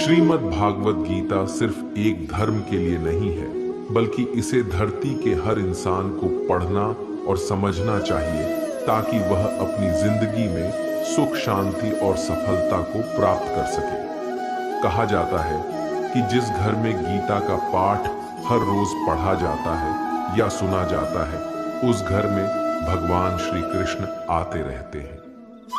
श्रीमद् भागवत गीता सिर्फ एक धर्म के लिए नहीं है, बल्कि इसे धरती के हर इंसान को पढ़ना और समझना चाहिए ताकि वह अपनी जिंदगी में सुख, शांति और सफलता को प्राप्त कर सके। कहा जाता है कि जिस घर में गीता का पाठ हर रोज पढ़ा जाता है या सुना जाता है, उस घर में भगवान श्री कृष्ण आते रहते हैं।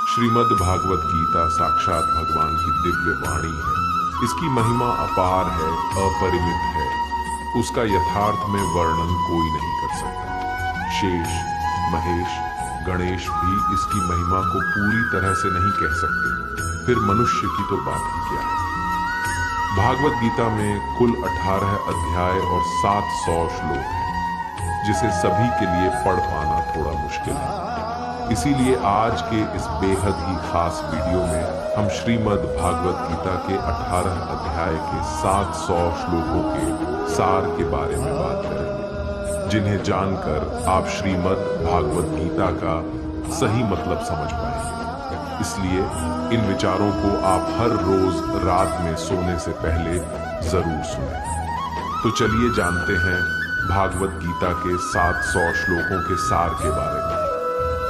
श्रीमद् भागवत गीता साक्षात भगवान की दिव्य वाणी है। इसकी महिमा अपार है, अपरिमित है। उसका यथार्थ में वर्णन कोई नहीं कर सकता। शेष, महेश, गणेश भी इसकी महिमा को पूरी तरह से नहीं कह सकते, फिर मनुष्य की तो बात ही क्या है। भागवत गीता में कुल 18 अध्याय और 700 श्लोक हैं, जिसे सभी के लिए पढ़ पाना थोड़ा मुश्किल है। इसीलिए आज के इस बेहद ही खास वीडियो में हम श्रीमद् भागवत गीता के 18 अध्याय के 700 श्लोकों के सार के बारे में बात करेंगे, जिन्हें जानकर आप श्रीमद् भागवत गीता का सही मतलब समझ पाएंगे। इसलिए इन विचारों को आप हर रोज रात में सोने से पहले जरूर सुनें। तो चलिए जानते हैं भागवत गीता के 700 श्लोकों के सार के बारे में।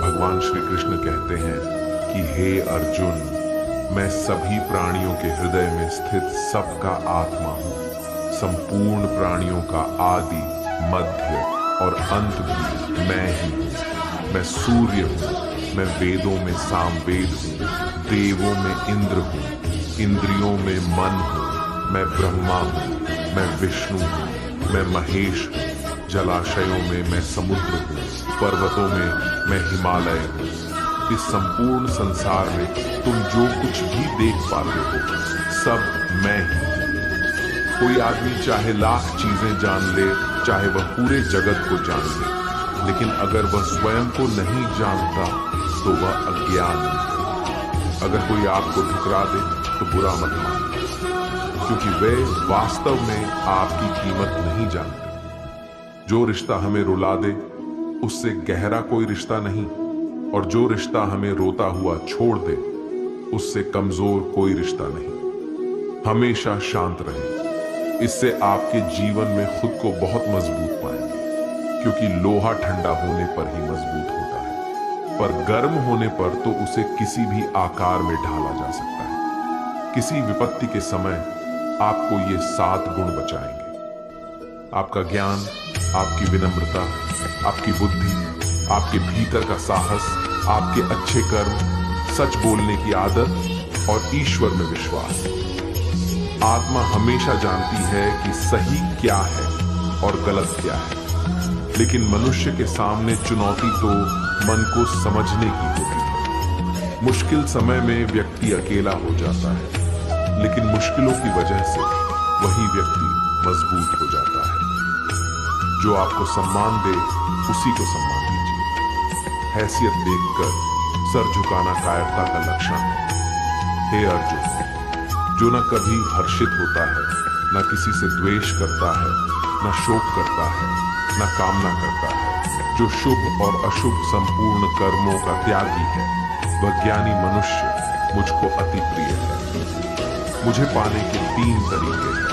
भगवान श्री कृष्ण कहते हैं कि हे अर्जुन, मैं सभी प्राणियों के हृदय में स्थित सबका आत्मा हूँ। संपूर्ण प्राणियों का आदि, मध्य और अंत भी मैं ही हूँ। मैं सूर्य हूँ, मैं वेदों में सामवेद हूँ, देवों में इंद्र हूँ, इंद्रियों में मन हूँ, मैं ब्रह्मा हूँ, मैं विष्णु हूँ, मैं महेश हूँ, जलाशयों में मैं समुद्र हूँ, पर्वतों में मैं हिमालय हूँ। इस संपूर्ण संसार में तुम जो कुछ भी देख पाते हो, सब मैं ही हूँ। कोई आदमी चाहे लाख चीजें जान ले, चाहे वह पूरे जगत को जान ले, लेकिन अगर वह स्वयं को नहीं जानता तो वह अज्ञान है। अगर कोई आपको ठुकरा दे तो बुरा मत मानो, क्योंकि वे वास्तव में आपकी कीमत नहीं जानते। जो रिश्ता हमें रुला दे उससे गहरा कोई रिश्ता नहीं, और जो रिश्ता हमें रोता हुआ छोड़ दे उससे कमजोर कोई रिश्ता नहीं। हमेशा शांत रहें, इससे आपके जीवन में खुद को बहुत मजबूत पाएंगे, क्योंकि लोहा ठंडा होने पर ही मजबूत होता है, पर गर्म होने पर तो उसे किसी भी आकार में ढाला जा सकता है। किसी विपत्ति के समय आपको ये 7 गुण बचाएंगे: आपका ज्ञान, आपकी विनम्रता, आपकी बुद्धि, आपके भीतर का साहस, आपके अच्छे कर्म, सच बोलने की आदत और ईश्वर में विश्वास। आत्मा हमेशा जानती है कि सही क्या है और गलत क्या है, लेकिन मनुष्य के सामने चुनौती तो मन को समझने की होती है। मुश्किल समय में व्यक्ति अकेला हो जाता है, लेकिन मुश्किलों की वजह से वही व्यक्ति मजबूत हो जाता है। जो आपको सम्मान दे उसी को सम्मान दीजिए। हैसियत देखकर सर झुकाना कायरता का लक्षण है। हे अर्जुन, जो न कभी हर्षित होता है, न किसी से द्वेष करता है, न शोक करता है, न कामना करता है, जो शुभ और अशुभ संपूर्ण कर्मों का त्यागी है, वह ज्ञानी मनुष्य मुझको अति प्रिय है। मुझे पाने के 3 तरीके हैं: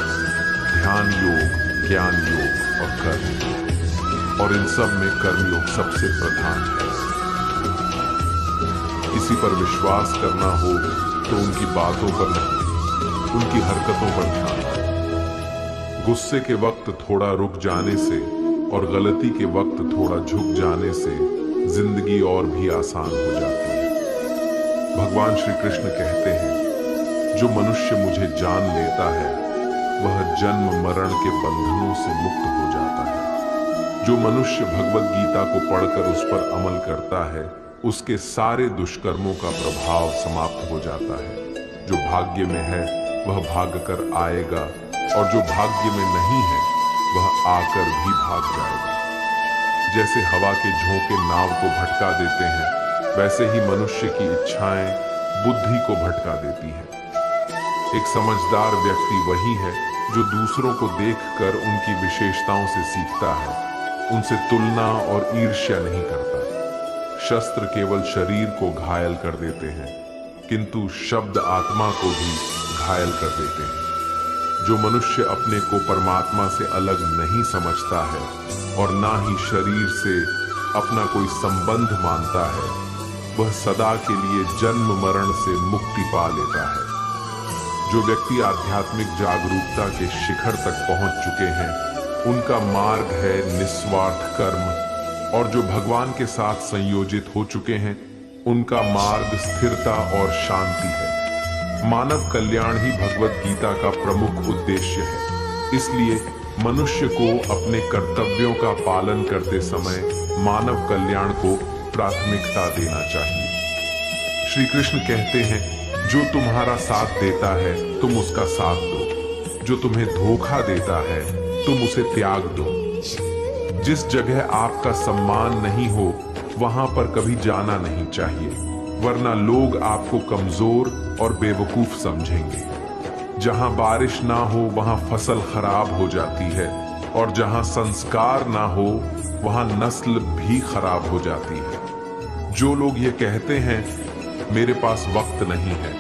ध्यान योग, ज्ञान योग और कर्म, और इन सब में कर्मयोग सबसे प्रधान है। किसी पर विश्वास करना हो तो उनकी बातों पर नहीं, उनकी हरकतों पर ध्यान दें। गुस्से के वक्त थोड़ा रुक जाने से और गलती के वक्त थोड़ा झुक जाने से जिंदगी और भी आसान हो जाती है। भगवान श्री कृष्ण कहते हैं, जो मनुष्य मुझे जान लेता है वह जन्म मरण के बंधनों से मुक्त हो जाता है। जो मनुष्य भगवत गीता को पढ़कर उस पर अमल करता है, उसके सारे दुष्कर्मों का प्रभाव समाप्त हो जाता है। जो भाग्य में है वह भाग कर आएगा, और जो भाग्य में नहीं है वह आकर भी भाग जाएगा। जैसे हवा के झोंके नाव को भटका देते हैं, वैसे ही मनुष्य की इच्छाएं बुद्धि को भटका देती हैं। एक समझदार व्यक्ति वही है जो दूसरों को देखकर उनकी विशेषताओं से सीखता है, उनसे तुलना और ईर्ष्या नहीं करता। शस्त्र केवल शरीर को घायल कर देते हैं, किंतु शब्द आत्मा को भी घायल कर देते हैं। जो मनुष्य अपने को परमात्मा से अलग नहीं समझता है और ना ही शरीर से अपना कोई संबंध मानता है, वह सदा के लिए जन्म मरण से मुक्ति पा लेता है। जो व्यक्ति आध्यात्मिक जागरूकता के शिखर तक पहुंच चुके हैं, उनका मार्ग है निस्वार्थ कर्म, और जो भगवान के साथ संयोजित हो चुके हैं, उनका मार्ग स्थिरता और शांति है। मानव कल्याण ही भगवत गीता का प्रमुख उद्देश्य है। इसलिए मनुष्य को अपने कर्तव्यों का पालन करते समय मानव कल्याण को प्राथमिकता देना चाहिए। श्री कृष्ण कहते हैं, जो तुम्हारा साथ देता है तुम उसका साथ दो, जो तुम्हें धोखा देता है तुम उसे त्याग दो। जिस जगह आपका सम्मान नहीं हो वहां पर कभी जाना नहीं चाहिए, वरना लोग आपको कमजोर और बेवकूफ समझेंगे। जहां बारिश ना हो वहां फसल खराब हो जाती है, और जहां संस्कार ना हो वहां नस्ल भी खराब हो जाती है। जो लोग ये कहते हैं मेरे पास वक्त नहीं है,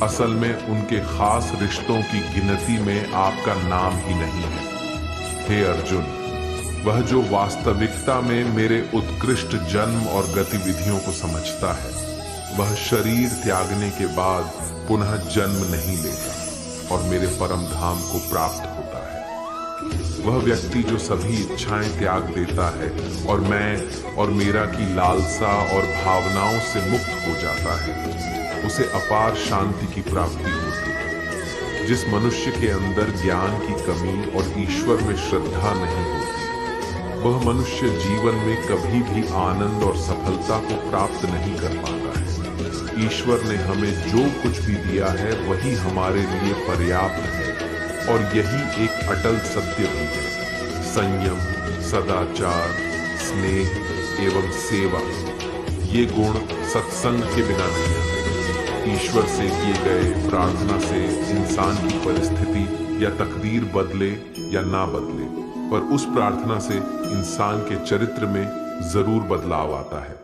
असल में उनके खास रिश्तों की गिनती में आपका नाम ही नहीं है। हे अर्जुन, वह जो वास्तविकता में मेरे उत्कृष्ट जन्म और गतिविधियों को समझता है, वह शरीर त्यागने के बाद पुनः जन्म नहीं लेता और मेरे परम धाम को प्राप्त होता है। वह व्यक्ति जो सभी इच्छाएं त्याग देता है और मैं और मेरा की लालसा और भावनाओं से मुक्त हो जाता है, उसे अपार शांति की प्राप्ति होती है। जिस मनुष्य के अंदर ज्ञान की कमी और ईश्वर में श्रद्धा नहीं होती, वह मनुष्य जीवन में कभी भी आनंद और सफलता को प्राप्त नहीं कर पाता है। ईश्वर ने हमें जो कुछ भी दिया है वही हमारे लिए पर्याप्त है, और यही एक अटल सत्य भी है। संयम, सदाचार, स्नेह एवं सेवा, ये गुण सत्संग के बिना नहीं आते। ईश्वर से किए गए प्रार्थना से इंसान की परिस्थिति या तकदीर बदले या ना बदले, पर उस प्रार्थना से इंसान के चरित्र में जरूर बदलाव आता है।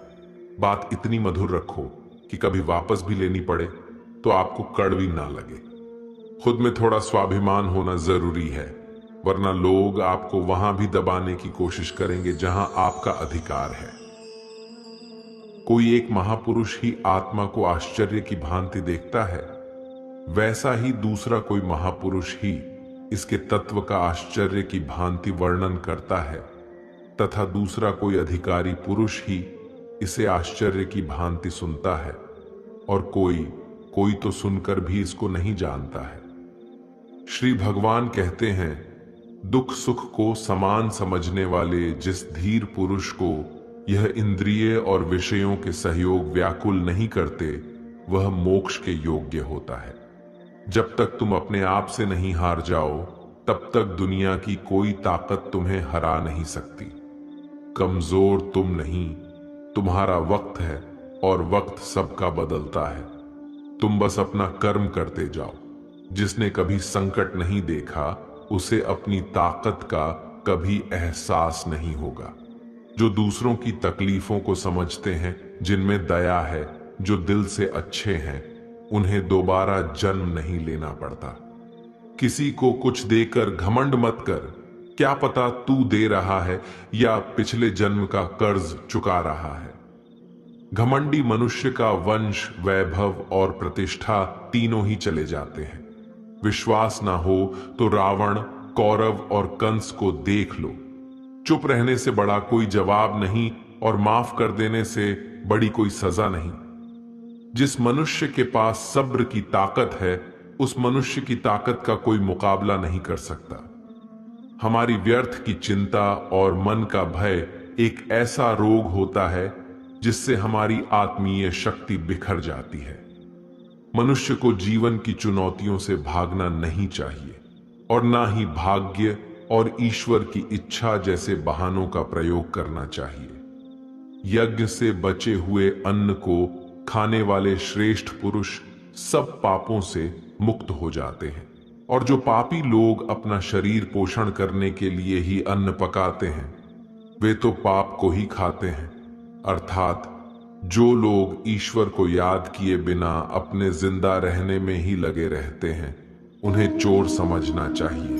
बात इतनी मधुर रखो कि कभी वापस भी लेनी पड़े तो आपको कड़वी ना लगे। खुद में थोड़ा स्वाभिमान होना जरूरी है, वरना लोग आपको वहां भी दबाने की कोशिश करेंगे जहां आपका अधिकार है। कोई एक महापुरुष ही आत्मा को आश्चर्य की भांति देखता है, वैसा ही दूसरा कोई महापुरुष ही इसके तत्व का आश्चर्य की भांति वर्णन करता है, तथा दूसरा कोई अधिकारी पुरुष ही इसे आश्चर्य की भांति सुनता है, और कोई तो सुनकर भी इसको नहीं जानता है। श्री भगवान कहते हैं, दुख सुख को समान समझने वाले जिस धीर पुरुष को यह इंद्रिय और विषयों के सहयोग व्याकुल नहीं करते, वह मोक्ष के योग्य होता है। जब तक तुम अपने आप से नहीं हार जाओ, तब तक दुनिया की कोई ताकत तुम्हें हरा नहीं सकती। कमजोर तुम नहीं, तुम्हारा वक्त है, और वक्त सबका बदलता है। तुम बस अपना कर्म करते जाओ। जिसने कभी संकट नहीं देखा, उसे अपनी ताकत का कभी एहसास नहीं होगा। जो दूसरों की तकलीफों को समझते हैं, जिनमें दया है, जो दिल से अच्छे हैं, उन्हें दोबारा जन्म नहीं लेना पड़ता। किसी को कुछ देकर घमंड मत कर, क्या पता तू दे रहा है या पिछले जन्म का कर्ज चुका रहा है। घमंडी मनुष्य का वंश, वैभव और प्रतिष्ठा तीनों ही चले जाते हैं। विश्वास ना हो तो रावण, कौरव और कंस को देख लो। चुप रहने से बड़ा कोई जवाब नहीं, और माफ कर देने से बड़ी कोई सजा नहीं। जिस मनुष्य के पास सब्र की ताकत है, उस मनुष्य की ताकत का कोई मुकाबला नहीं कर सकता। हमारी व्यर्थ की चिंता और मन का भय एक ऐसा रोग होता है जिससे हमारी आत्मीय शक्ति बिखर जाती है। मनुष्य को जीवन की चुनौतियों से भागना नहीं चाहिए, और ना ही भाग्य और ईश्वर की इच्छा जैसे बहानों का प्रयोग करना चाहिए। यज्ञ से बचे हुए अन्न को खाने वाले श्रेष्ठ पुरुष सब पापों से मुक्त हो जाते हैं, और जो पापी लोग अपना शरीर पोषण करने के लिए ही अन्न पकाते हैं, वे तो पाप को ही खाते हैं। अर्थात जो लोग ईश्वर को याद किए बिना अपने जिंदा रहने में ही लगे रहते हैं, उन्हें चोर समझना चाहिए।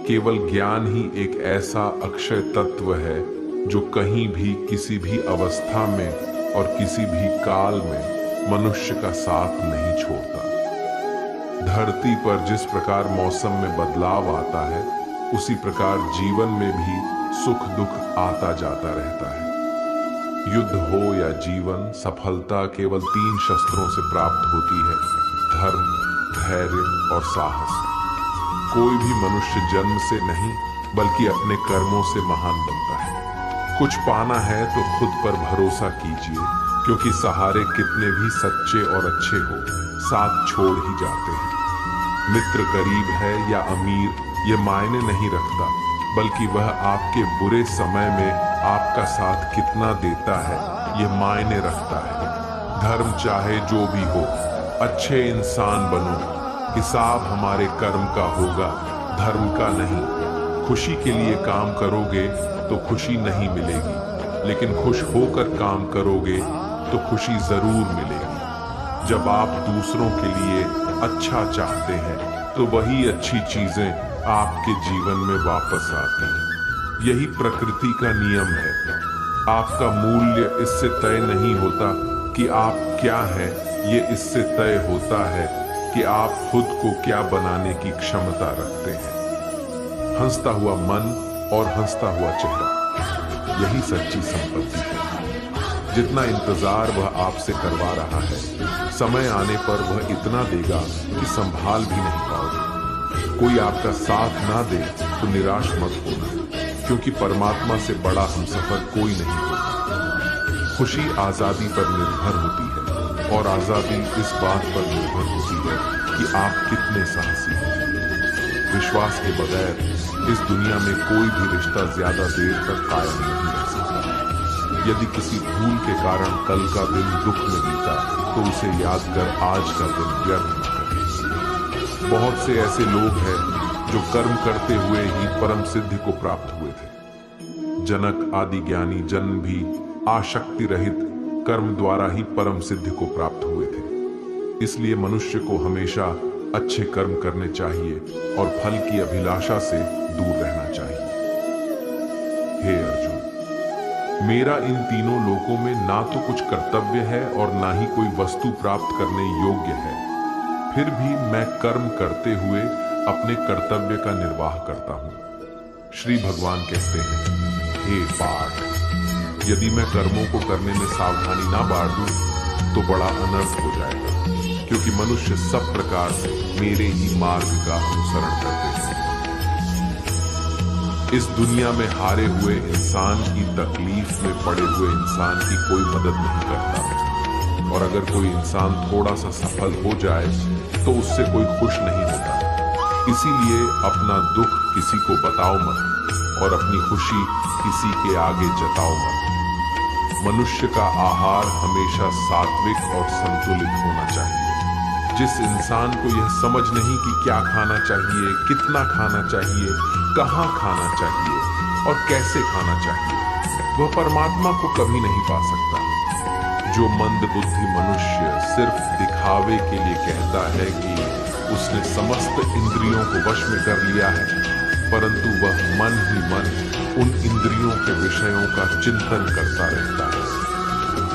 केवल ज्ञान ही एक ऐसा अक्षय तत्व है जो कहीं भी, किसी भी अवस्था में और किसी भी काल में मनुष्य का साथ नहीं छोड़ता। धरती पर जिस प्रकार मौसम में बदलाव आता है, उसी प्रकार जीवन में भी सुख दुख आता जाता रहता है। युद्ध हो या जीवन, सफलता केवल 3 शस्त्रों से प्राप्त होती है: धर्म, धैर्य और साहस। कोई भी मनुष्य जन्म से नहीं बल्कि अपने कर्मों से महान बनता है। कुछ पाना है तो खुद पर भरोसा कीजिए, क्योंकि सहारे कितने भी सच्चे और अच्छे हो, साथ छोड़ ही जाते हैं। मित्र गरीब है या अमीर ये मायने नहीं रखता, बल्कि वह आपके बुरे समय में आपका साथ कितना देता है ये मायने रखता है। धर्म चाहे जो भी हो, अच्छे इंसान बनो। हिसाब हमारे कर्म का होगा, धर्म का नहीं। खुशी के लिए काम करोगे तो खुशी नहीं मिलेगी, लेकिन खुश होकर काम करोगे तो खुशी जरूर मिलेगी। जब आप दूसरों के लिए अच्छा चाहते हैं तो वही अच्छी चीजें आपके जीवन में वापस आती हैं। यही प्रकृति का नियम है। आपका मूल्य इससे तय नहीं होता कि आप क्या हैं, ये इससे तय होता है कि आप खुद को क्या बनाने की क्षमता रखते हैं। हंसता हुआ मन और हंसता हुआ चेहरा, यही सच्ची संपत्ति है। जितना इंतजार वह आपसे करवा रहा है, समय आने पर वह इतना देगा कि संभाल भी नहीं पाओगे। कोई आपका साथ ना दे तो निराश मत होना, क्योंकि परमात्मा से बड़ा हमसफर कोई नहीं होता। खुशी आजादी पर निर्भर होती है, और आजादी इस बात पर निर्भर होती है कि आप कितने साहसी हैं। विश्वास के बगैर इस दुनिया में कोई भी रिश्ता ज्यादा देर तक कायम नहीं रह सकता। यदि किसी भूल के कारण कल का दिन दुख में बीता तो उसे याद कर आज का दिन व्यर्थ न करें। बहुत से ऐसे लोग हैं जो कर्म करते हुए ही परम सिद्धि को प्राप्त हुए थे। जनक आदि ज्ञानी जन भी आसक्ति रहित कर्म द्वारा ही परम सिद्धि को प्राप्त हुए थे। इसलिए मनुष्य को हमेशा अच्छे कर्म करने चाहिए और फल की अभिलाषा से दूर रहना चाहिए। हे अर्जुन, मेरा इन तीनों लोकों में ना तो कुछ कर्तव्य है और ना ही कोई वस्तु प्राप्त करने योग्य है। फिर भी मैं कर्म करते हुए अपने कर्तव्य का निर्वाह करता हूं। श्री भगवान कहते हैं, हे पार्थ, यदि मैं कर्मों को करने में सावधानी ना बांट दूं तो बड़ा अनर्थ हो जाएगा, क्योंकि मनुष्य सब प्रकार से मेरे ही मार्ग का अनुसरण करते हैं। इस दुनिया में हारे हुए इंसान की तकलीफ में पड़े हुए इंसान की कोई मदद नहीं करता, और अगर कोई इंसान थोड़ा सा सफल हो जाए तो उससे कोई खुश नहीं होता। इसीलिए अपना दुख किसी को बताओ मत और अपनी खुशी किसी के आगे जताओ मत। मनुष्य का आहार हमेशा सात्विक और संतुलित होना चाहिए। जिस इंसान को यह समझ नहीं कि क्या खाना चाहिए, कितना खाना चाहिए, कहाँ खाना चाहिए और कैसे खाना चाहिए, वह परमात्मा को कभी नहीं पा सकता। जो मंदबुद्धि मनुष्य सिर्फ दिखावे के लिए कहता है कि उसने समस्त इंद्रियों को वश में कर लिया है, परंतु वह मन ही मन उन इंद्रियों के विषयों का चिंतन करता रहता है,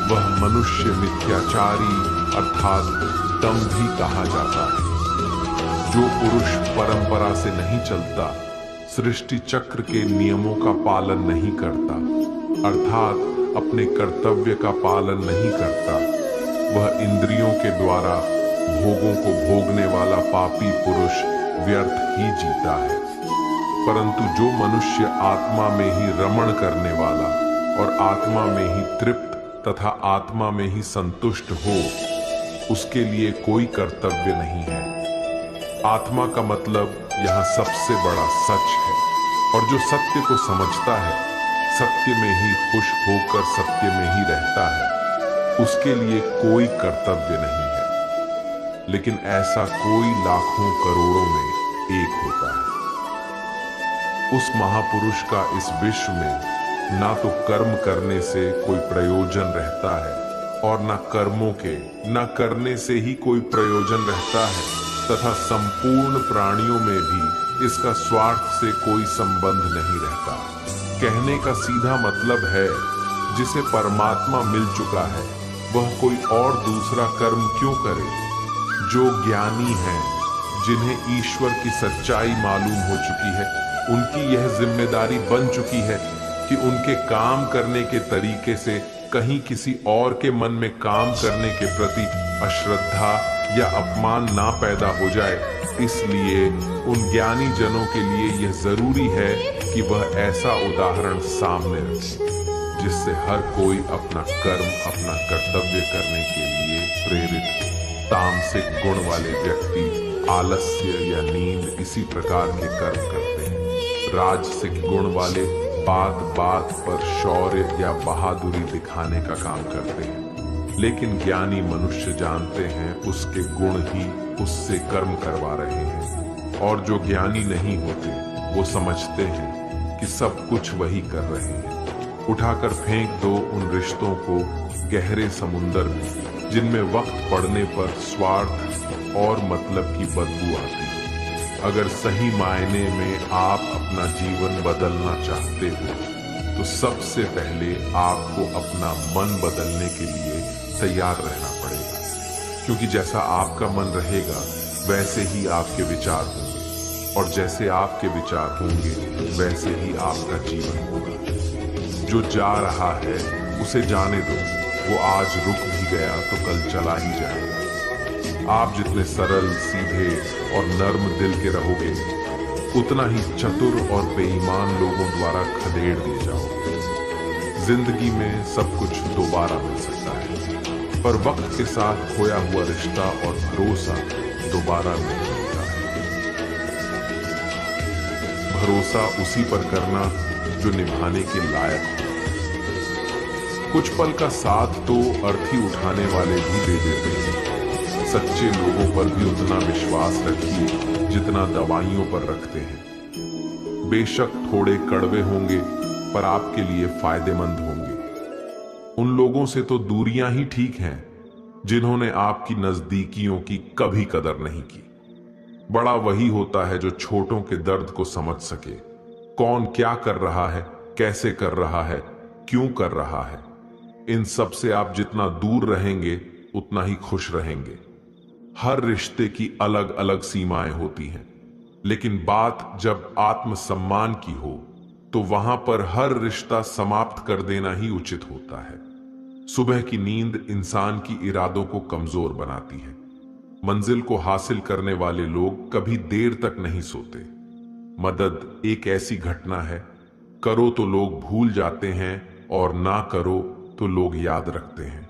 वह मनुष्य मिथ्याचारी अर्थात दंभी कहा जाता है। जो पुरुष परंपरा से नहीं चलता, सृष्टि चक्र के नियमों का पालन नहीं करता, अर्थात अपने कर्तव्य का पालन नहीं करता, वह इंद्रियों के द्वारा भोगों को भोगने वाला पापी पुरुष व्यर्थ ही जीता है। परंतु जो मनुष्य आत्मा में ही रमण करने वाला और आत्मा में ही तृप्त तथा आत्मा में ही संतुष्ट हो, उसके लिए कोई कर्तव्य नहीं है। आत्मा का मतलब यहाँ सबसे बड़ा सच है, और जो सत्य को समझता है, सत्य में ही खुश होकर सत्य में ही रहता है, उसके लिए कोई कर्तव्य नहीं है। लेकिन ऐसा कोई लाखों करोड़ों में एक होता है। उस महापुरुष का इस विश्व में ना तो कर्म करने से कोई प्रयोजन रहता है और ना कर्मों के न करने से ही कोई प्रयोजन रहता है। तथा संपूर्ण प्राणियों में भी इसका स्वार्थ से कोई संबंध नहीं रहता। कहने का सीधा मतलब है, जिसे परमात्मा मिल चुका है वह कोई और दूसरा कर्म क्यों करे। जो ज्ञानी हैं, जिन्हें ईश्वर की सच्चाई मालूम हो चुकी है, उनकी यह जिम्मेदारी बन चुकी है कि उनके काम करने के तरीके से कहीं किसी और के मन में काम करने के प्रति अश्रद्धा या अपमान ना पैदा हो जाए। इसलिए उन ज्ञानी जनों के लिए यह जरूरी है कि वह ऐसा उदाहरण सामने रखे जिससे हर कोई अपना कर्म, अपना कर्तव्य करने के लिए प्रेरित हो। तामसिक गुण वाले व्यक्ति आलस्य या नींद इसी प्रकार के कर्म करते हैं। राजसिक गुण वाले बात बात पर शौर्य या बहादुरी दिखाने का काम करते हैं। लेकिन ज्ञानी मनुष्य जानते हैं उसके गुण ही उससे कर्म करवा रहे हैं। और जो ज्ञानी नहीं होते वो समझते हैं कि सब कुछ वही कर रहे हैं। उठाकर फेंक दो उन रिश्तों को गहरे समुंदर में, जिनमें वक्त पड़ने पर स्वार्थ और मतलब की बदबू आती है। अगर सही मायने में आप अपना जीवन बदलना चाहते हो तो सबसे पहले आपको अपना मन बदलने के लिए तैयार रहना पड़ेगा, क्योंकि जैसा आपका मन रहेगा वैसे ही आपके विचार होंगे, और जैसे आपके विचार होंगे वैसे ही आपका जीवन होगा। जो जा रहा है उसे जाने दो, वो आज रुक भी गया तो कल चला ही जाएगा। आप जितने सरल, सीधे और नर्म दिल के रहोगे, उतना ही चतुर और बेईमान लोगों द्वारा खदेड़ दिए जाओगे। जिंदगी में सब कुछ दोबारा मिल सकता है, पर वक्त के साथ खोया हुआ रिश्ता और भरोसा दोबारा नहीं मिलता है। भरोसा उसी पर करना जो निभाने के लायक हो। कुछ पल का साथ तो अर्थी उठाने वाले भी दे देते हैं। सच्चे लोगों पर भी उतना विश्वास रखिए जितना दवाइयों पर रखते हैं। बेशक थोड़े कड़वे होंगे पर आपके लिए फायदेमंद होंगे। उन लोगों से तो दूरियां ही ठीक हैं जिन्होंने आपकी नजदीकियों की कभी कदर नहीं की। बड़ा वही होता है जो छोटों के दर्द को समझ सके। कौन क्या कर रहा है, कैसे कर रहा है, क्यों कर रहा है, इन सब से आप जितना दूर रहेंगे उतना ही खुश रहेंगे। हर रिश्ते की अलग अलग सीमाएं होती हैं, लेकिन बात जब आत्मसम्मान की हो तो वहां पर हर रिश्ता समाप्त कर देना ही उचित होता है। सुबह की नींद इंसान की इरादों को कमजोर बनाती है। मंजिल को हासिल करने वाले लोग कभी देर तक नहीं सोते। मदद एक ऐसी घटना है, करो तो लोग भूल जाते हैं और ना करो तो लोग याद रखते हैं।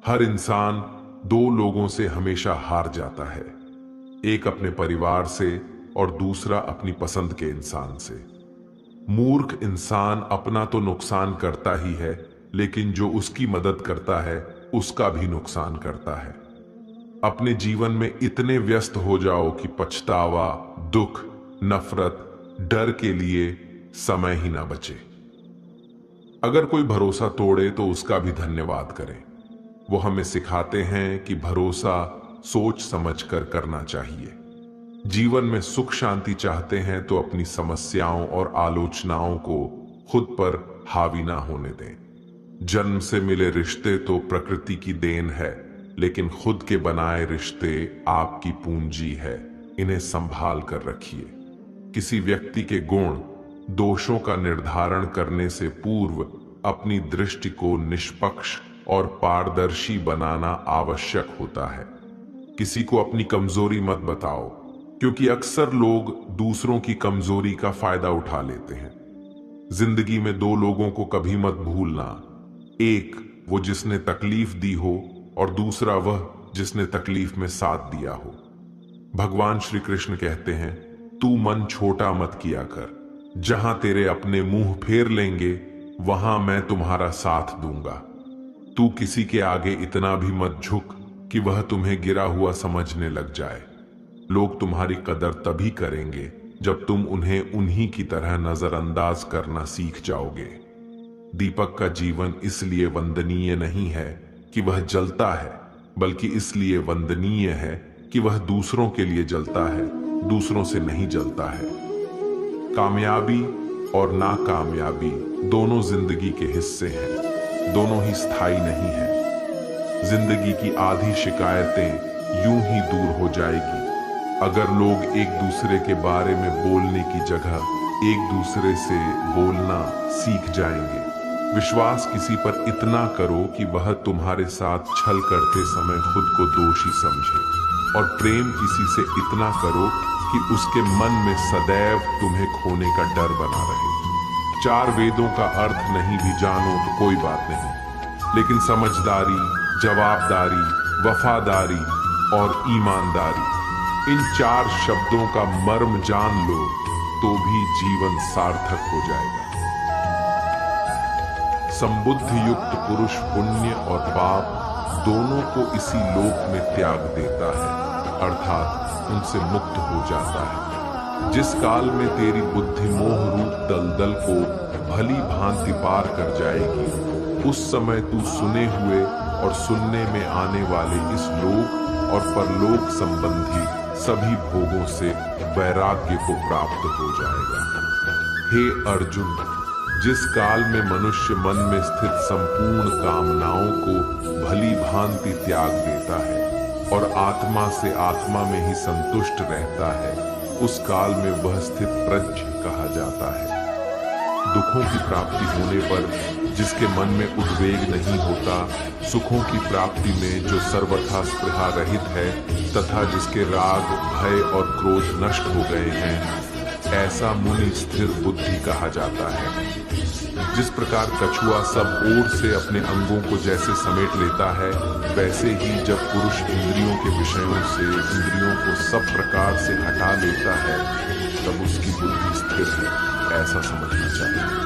हर इंसान दो लोगों से हमेशा हार जाता है, एक अपने परिवार से और दूसरा अपनी पसंद के इंसान से। मूर्ख इंसान अपना तो नुकसान करता ही है, लेकिन जो उसकी मदद करता है उसका भी नुकसान करता है। अपने जीवन में इतने व्यस्त हो जाओ कि पछतावा, दुख, नफरत, डर के लिए समय ही ना बचे। अगर कोई भरोसा तोड़े तो उसका भी धन्यवाद करें। वो हमें सिखाते हैं कि भरोसा सोच समझकर करना चाहिए। जीवन में सुख शांति चाहते हैं तो अपनी समस्याओं और आलोचनाओं को खुद पर हावी ना होने दें। जन्म से मिले रिश्ते तो प्रकृति की देन है, लेकिन खुद के बनाए रिश्ते आपकी पूंजी है। इन्हें संभाल कर रखिए। किसी व्यक्ति के गुण, दोषों का निर्धारण करने से पूर्व अपनी दृष्टि को निष्पक्ष और पारदर्शी बनाना आवश्यक होता है। किसी को अपनी कमजोरी मत बताओ, क्योंकि अक्सर लोग दूसरों की कमजोरी का फायदा उठा लेते हैं। जिंदगी में दो लोगों को कभी मत भूलना, एक वो जिसने तकलीफ दी हो और दूसरा वह जिसने तकलीफ में साथ दिया हो। भगवान श्री कृष्ण कहते हैं, तू मन छोटा मत किया कर, जहां तेरे अपने मुंह फेर लेंगे वहां मैं तुम्हारा साथ दूंगा। तू किसी के आगे इतना भी मत झुक कि वह तुम्हें गिरा हुआ समझने लग जाए। लोग तुम्हारी कदर तभी करेंगे जब तुम उन्हें उन्हीं की तरह नजरअंदाज करना सीख जाओगे। दीपक का जीवन इसलिए वंदनीय नहीं है कि वह जलता है, बल्कि इसलिए वंदनीय है कि वह दूसरों के लिए जलता है, दूसरों से नहीं जलता है। कामयाबी और नाकामयाबी दोनों जिंदगी के हिस्से हैं, दोनों ही स्थायी नहीं है। जिंदगी की आधी शिकायतें यूं ही दूर हो जाएगी अगर लोग एक दूसरे के बारे में बोलने की जगह एक दूसरे से बोलना सीख जाएंगे। विश्वास किसी पर इतना करो कि वह तुम्हारे साथ छल करते समय खुद को दोषी समझे, और प्रेम किसी से इतना करो कि उसके मन में सदैव तुम्हें खोने का डर बना रहे। 4 वेदों का अर्थ नहीं भी जानो तो कोई बात नहीं, लेकिन समझदारी, जवाबदारी, वफादारी और ईमानदारी, इन 4 शब्दों का मर्म जान लो तो भी जीवन सार्थक हो जाएगा। संबुद्धि युक्त पुरुष पुण्य और पाप दोनों को इसी लोक में त्याग देता है, अर्थात उनसे मुक्त हो जाता है। जिस काल में तेरी बुद्धि मोह रूप दलदल को भली भांति पार कर जाएगी, उस समय तू सुने हुए और सुनने में आने वाले इस लोक और परलोक संबंधी सभी भोगों से वैराग्य को प्राप्त हो जाएगा। हे अर्जुन, जिस काल में मनुष्य मन में स्थित संपूर्ण कामनाओं को भली भांति त्याग देता है और आत्मा से आत्मा में ही संतुष्ट रहता है, उस काल में वह स्थित प्रज्ञ कहा जाता है। दुखों की प्राप्ति होने पर जिसके मन में उद्वेग नहीं होता, सुखों की प्राप्ति में जो सर्वथा स्पृहा रहित है तथा जिसके राग, भय और क्रोध नष्ट हो गए हैं, ऐसा मुनि स्थिर बुद्धि कहा जाता है। जिस प्रकार कछुआ सब ओर से अपने अंगों को जैसे समेट लेता है, वैसे ही जब पुरुष इंद्रियों के विषयों से इंद्रियों को सब प्रकार से हटा लेता है, तब उसकी बुद्धि स्थिर है, ऐसा समझना चाहिए।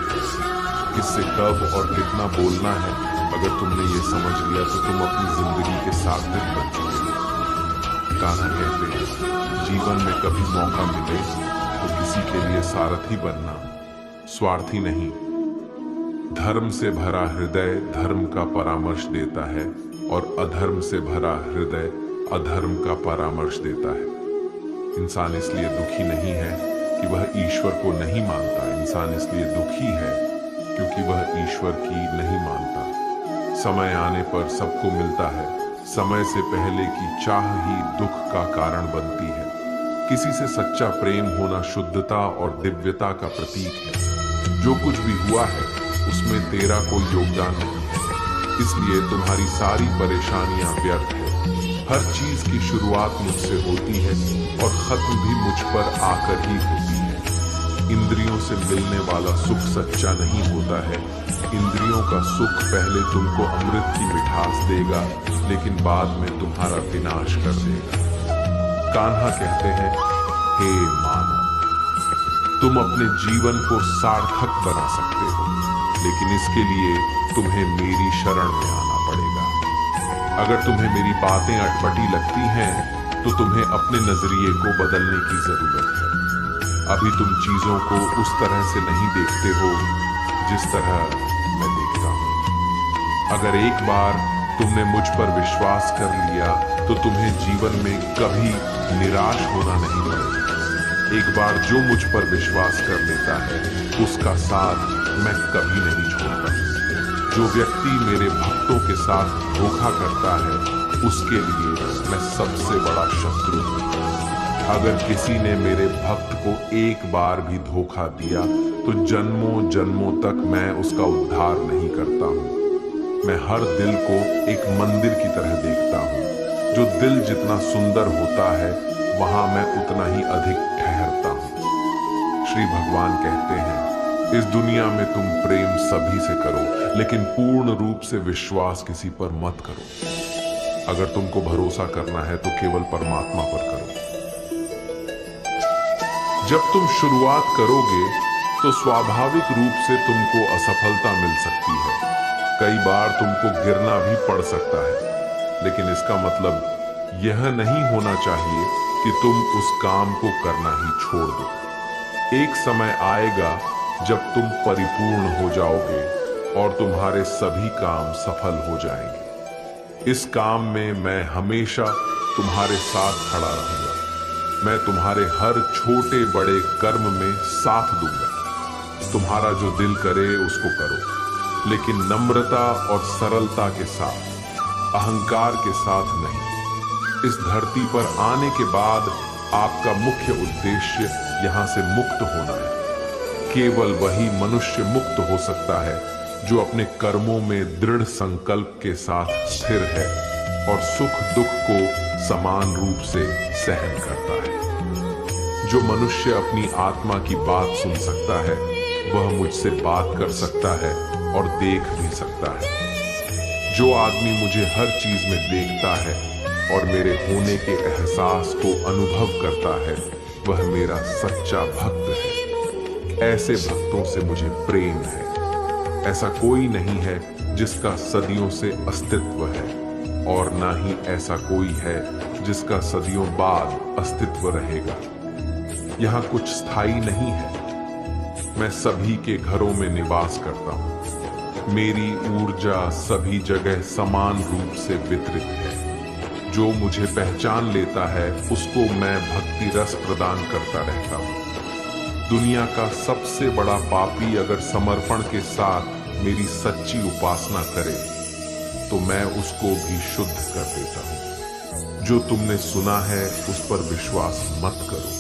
किससे कब और कितना बोलना है, अगर तुमने ये समझ लिया तो तुम अपनी जिंदगी के सार्थक बन चुके हो। कान्हा कहते हैं, जीवन में कभी मौका मिले तो किसी के लिए सारथी बनना, स्वार्थी नहीं। धर्म से भरा हृदय धर्म का परामर्श देता है और अधर्म से भरा हृदय अधर्म का परामर्श देता है। इंसान इसलिए दुखी नहीं है कि वह ईश्वर को नहीं मानता, इंसान इसलिए दुखी है क्योंकि वह ईश्वर की नहीं मानता। समय आने पर सबको मिलता है, समय से पहले की चाह ही दुख का कारण बनती है। किसी से सच्चा प्रेम होना शुद्धता और दिव्यता का प्रतीक है। जो कुछ भी हुआ है उसमें तेरा कोई योगदान नहीं है, इसलिए तुम्हारी सारी परेशानियां व्यर्थ है। हर चीज की शुरुआत मुझसे होती है और खत्म भी मुझ पर आकर ही होती है। इंद्रियों से मिलने वाला सुख सच्चा नहीं होता है। इंद्रियों का सुख पहले तुमको अमृत की मिठास देगा, लेकिन बाद में तुम्हारा विनाश कर देगा। कान्हा कहते हैं, हे मानव, तुम अपने जीवन को सार्थक बना सकते हो, लेकिन इसके लिए तुम्हें मेरी शरण में आना पड़ेगा। अगर तुम्हें मेरी बातें अटपटी लगती हैं, तो तुम्हें अपने नजरिए को बदलने की जरूरत है। अभी तुम चीजों को उस तरह से नहीं देखते हो जिस तरह मैं देखता हूं। अगर एक बार तुमने मुझ पर विश्वास कर लिया तो तुम्हें जीवन में कभी निराश होना नहीं पड़ेगा। एक बार जो मुझ पर विश्वास कर लेता है, उसका साथ मैं कभी नहीं छोड़ता। जो व्यक्ति मेरे भक्तों के साथ धोखा करता है, उसके लिए मैं सबसे बड़ा शत्रु हूं। अगर किसी ने मेरे भक्त को एक बार भी धोखा दिया तो जन्मों जन्मों तक मैं उसका उद्धार नहीं करता हूं। मैं हर दिल को एक मंदिर की तरह देखता हूं। जो दिल जितना सुंदर होता है, वहां मैं उतना ही अधिक ठहरता हूं। श्री भगवान कहते हैं, इस दुनिया में तुम प्रेम सभी से करो, लेकिन पूर्ण रूप से विश्वास किसी पर मत करो। अगर तुमको भरोसा करना है तो केवल परमात्मा पर करो। जब तुम शुरुआत करोगे तो स्वाभाविक रूप से तुमको असफलता मिल सकती है। कई बार तुमको गिरना भी पड़ सकता है, लेकिन इसका मतलब यह नहीं होना चाहिए कि तुम उस काम को करना ही छोड़ दो। एक समय आएगा जब तुम परिपूर्ण हो जाओगे और तुम्हारे सभी काम सफल हो जाएंगे। इस काम में मैं हमेशा तुम्हारे साथ खड़ा रहूंगा। मैं तुम्हारे हर छोटे बड़े कर्म में साथ दूंगा। तुम्हारा जो दिल करे उसको करो, लेकिन नम्रता और सरलता के साथ, अहंकार के साथ नहीं। इस धरती पर आने के बाद आपका मुख्य उद्देश्य यहां से मुक्त होना है। केवल वही मनुष्य मुक्त हो सकता है जो अपने कर्मों में दृढ़ संकल्प के साथ स्थिर है और सुख दुख को समान रूप से सहन करता है। जो मनुष्य अपनी आत्मा की बात सुन सकता है, वह मुझसे बात कर सकता है और देख भी सकता है। जो आदमी मुझे हर चीज में देखता है और मेरे होने के एहसास को अनुभव करता है, वह मेरा सच्चा भक्त है। ऐसे भक्तों से मुझे प्रेम है। ऐसा कोई नहीं है जिसका सदियों से अस्तित्व है, और ना ही ऐसा कोई है जिसका सदियों बाद अस्तित्व रहेगा। यहाँ कुछ स्थायी नहीं है। मैं सभी के घरों में निवास करता हूँ। मेरी ऊर्जा सभी जगह समान रूप से वितरित है। जो मुझे पहचान लेता है उसको मैं भक्ति रस प्रदान करता रहता हूँ। दुनिया का सबसे बड़ा पापी अगर समर्पण के साथ मेरी सच्ची उपासना करे, तो मैं उसको भी शुद्ध कर देता हूँ। जो तुमने सुना है उस पर विश्वास मत करो।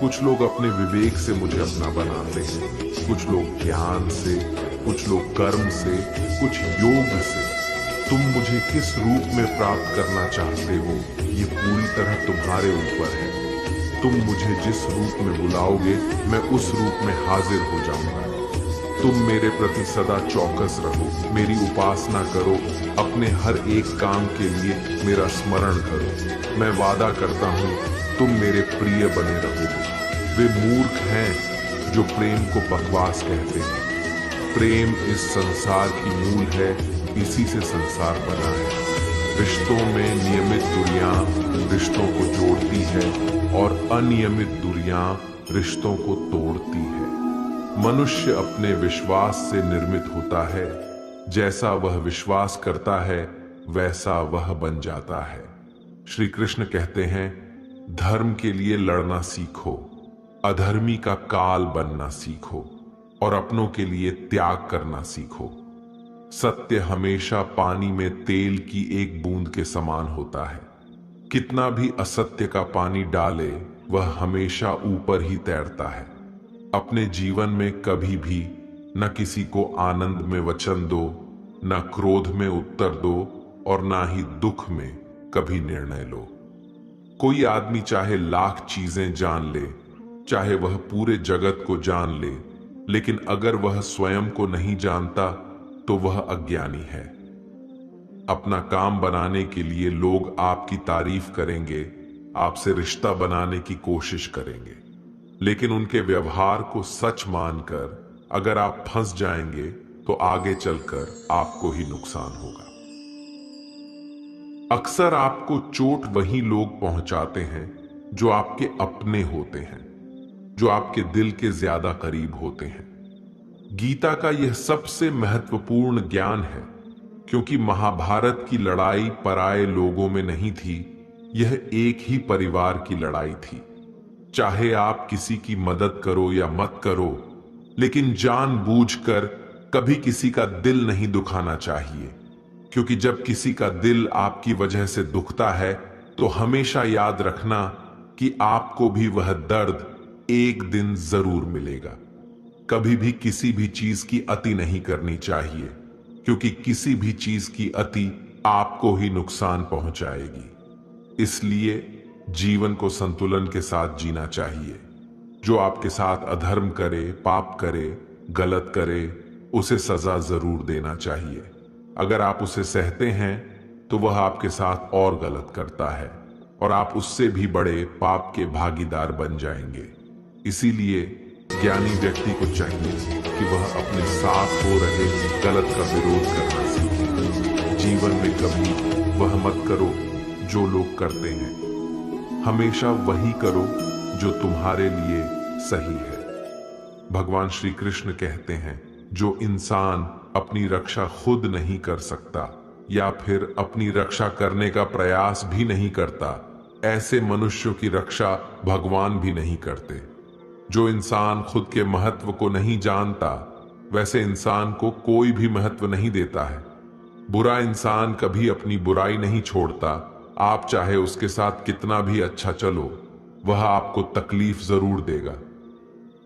कुछ लोग अपने विवेक से मुझे अपना बनाते हैं, कुछ लोग ज्ञान से, कुछ लोग कर्म से, कुछ योग से। तुम मुझे किस रूप में प्राप्त करना चाहते हो, ये पूरी तरह तुम्हारे ऊपर है। तुम मुझे जिस रूप में बुलाओगे, मैं उस रूप में हाजिर हो जाऊंगा। तुम मेरे प्रति सदा चौकस रहो, मेरी उपासना करो, अपने हर एक काम के लिए मेरा स्मरण करो। मैं वादा करता हूँ तुम मेरे प्रिय बने रहोगे। वे मूर्ख हैं जो प्रेम को बकवास कहते हैं। प्रेम इस संसार की मूल है, इसी से संसार बना है। रिश्तों में नियमित दूरियां रिश्तों को जोड़ती है और अनियमित दूरियां रिश्तों को तोड़ती है। मनुष्य अपने विश्वास से निर्मित होता है। जैसा वह विश्वास करता है वैसा वह बन जाता है। श्री कृष्ण कहते हैं, धर्म के लिए लड़ना सीखो, अधर्मी का काल बनना सीखो और अपनों के लिए त्याग करना सीखो। सत्य हमेशा पानी में तेल की एक बूंद के समान होता है। कितना भी असत्य का पानी डाले, वह हमेशा ऊपर ही तैरता है। अपने जीवन में कभी भी न किसी को आनंद में वचन दो, न क्रोध में उत्तर दो और ना ही दुख में कभी निर्णय लो। कोई आदमी चाहे लाख चीजें जान ले, चाहे वह पूरे जगत को जान ले, लेकिन अगर वह स्वयं को नहीं जानता तो वह अज्ञानी है। अपना काम बनाने के लिए लोग आपकी तारीफ करेंगे, आपसे रिश्ता बनाने की कोशिश करेंगे, लेकिन उनके व्यवहार को सच मानकर अगर आप फंस जाएंगे तो आगे चलकर आपको ही नुकसान होगा। अक्सर आपको चोट वही लोग पहुंचाते हैं जो आपके अपने होते हैं, जो आपके दिल के ज्यादा करीब होते हैं। गीता का यह सबसे महत्वपूर्ण ज्ञान है, क्योंकि महाभारत की लड़ाई पराये लोगों में नहीं थी, यह एक ही परिवार की लड़ाई थी। चाहे आप किसी की मदद करो या मत करो, लेकिन जानबूझकर कभी किसी का दिल नहीं दुखाना चाहिए, क्योंकि जब किसी का दिल आपकी वजह से दुखता है तो हमेशा याद रखना कि आपको भी वह दर्द एक दिन जरूर मिलेगा। कभी भी किसी भी चीज की अति नहीं करनी चाहिए, क्योंकि किसी भी चीज की अति आपको ही नुकसान पहुंचाएगी। इसलिए जीवन को संतुलन के साथ जीना चाहिए। जो आपके साथ अधर्म करे, पाप करे, गलत करे, उसे सजा जरूर देना चाहिए। अगर आप उसे सहते हैं तो वह आपके साथ और गलत करता है और आप उससे भी बड़े पाप के भागीदार बन जाएंगे। इसीलिए ज्ञानी व्यक्ति को चाहिए कि वह अपने साथ हो रहे गलत का विरोध करना सीखे। जीवन में कभी वह मत करो जो लोग करते हैं, हमेशा वही करो जो तुम्हारे लिए सही है। भगवान श्री कृष्ण कहते हैं, जो इंसान अपनी रक्षा खुद नहीं कर सकता, या फिर अपनी रक्षा करने का प्रयास भी नहीं करता, ऐसे मनुष्यों की रक्षा भगवान भी नहीं करते। जो इंसान खुद के महत्व को नहीं जानता, वैसे इंसान को कोई भी महत्व नहीं देता है। बुरा इंसान कभी अपनी बुराई नहीं छोड़ता। आप चाहे उसके साथ कितना भी अच्छा चलो, वह आपको तकलीफ जरूर देगा।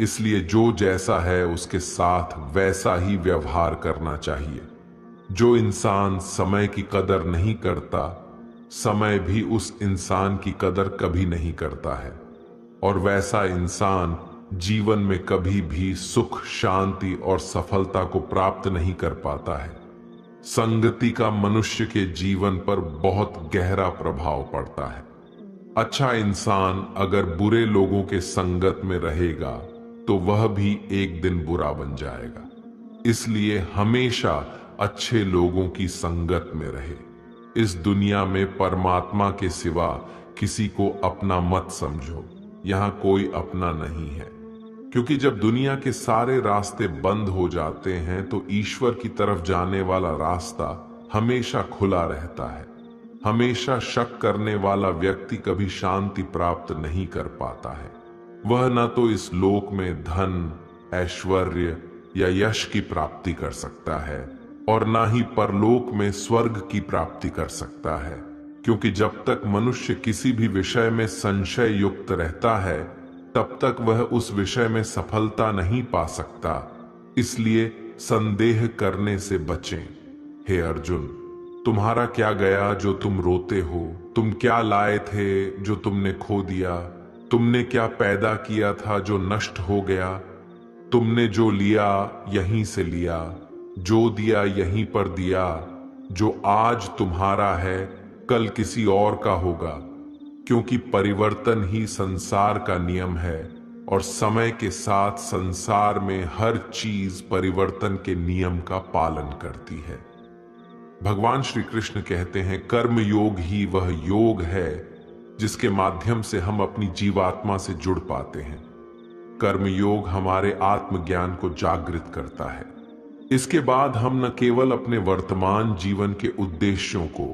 इसलिए जो जैसा है उसके साथ वैसा ही व्यवहार करना चाहिए। जो इंसान समय की कदर नहीं करता, समय भी उस इंसान की कदर कभी नहीं करता है, और वैसा इंसान जीवन में कभी भी सुख, शांति और सफलता को प्राप्त नहीं कर पाता है। संगति का मनुष्य के जीवन पर बहुत गहरा प्रभाव पड़ता है। अच्छा इंसान अगर बुरे लोगों के संगत में रहेगा तो वह भी एक दिन बुरा बन जाएगा। इसलिए हमेशा अच्छे लोगों की संगत में रहे। इस दुनिया में परमात्मा के सिवा किसी को अपना मत समझो। यहां कोई अपना नहीं है, क्योंकि जब दुनिया के सारे रास्ते बंद हो जाते हैं तो ईश्वर की तरफ जाने वाला रास्ता हमेशा खुला रहता है। हमेशा शक करने वाला व्यक्ति कभी शांति प्राप्त नहीं कर पाता है। वह न तो इस लोक में धन, ऐश्वर्य या यश की प्राप्ति कर सकता है, और ना ही परलोक में स्वर्ग की प्राप्ति कर सकता है, क्योंकि जब तक मनुष्य किसी भी विषय में संशय युक्त रहता है तब तक वह उस विषय में सफलता नहीं पा सकता। इसलिए संदेह करने से बचें। हे अर्जुन, तुम्हारा क्या गया जो तुम रोते हो? तुम क्या लाए थे जो तुमने खो दिया? तुमने क्या पैदा किया था जो नष्ट हो गया? तुमने जो लिया यहीं से लिया, जो दिया यहीं पर दिया। जो आज तुम्हारा है कल किसी और का होगा, क्योंकि परिवर्तन ही संसार का नियम है, और समय के साथ संसार में हर चीज परिवर्तन के नियम का पालन करती है। भगवान श्री कृष्ण कहते हैं, कर्म योग ही वह योग है जिसके माध्यम से हम अपनी जीवात्मा से जुड़ पाते हैं। कर्म योग हमारे आत्मज्ञान को जागृत करता है। इसके बाद हम न केवल अपने वर्तमान जीवन के उद्देश्यों को,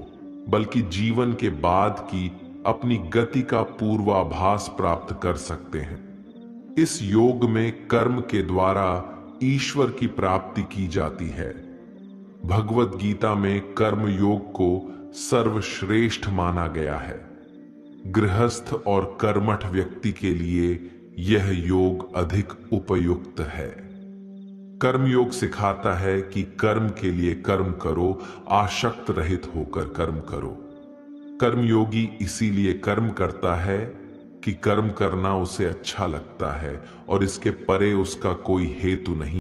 बल्कि जीवन के बाद की अपनी गति का पूर्वाभास प्राप्त कर सकते हैं। इस योग में कर्म के द्वारा ईश्वर की प्राप्ति की जाती है। भगवत गीता में कर्म योग को सर्वश्रेष्ठ माना गया है। गृहस्थ और कर्मठ व्यक्ति के लिए यह योग अधिक उपयुक्त है। कर्म योग सिखाता है कि कर्म के लिए कर्म करो, आसक्त रहित होकर कर्म करो। कर्मयोगी इसीलिए कर्म करता है कि कर्म करना उसे अच्छा लगता है और इसके परे उसका कोई हेतु नहीं।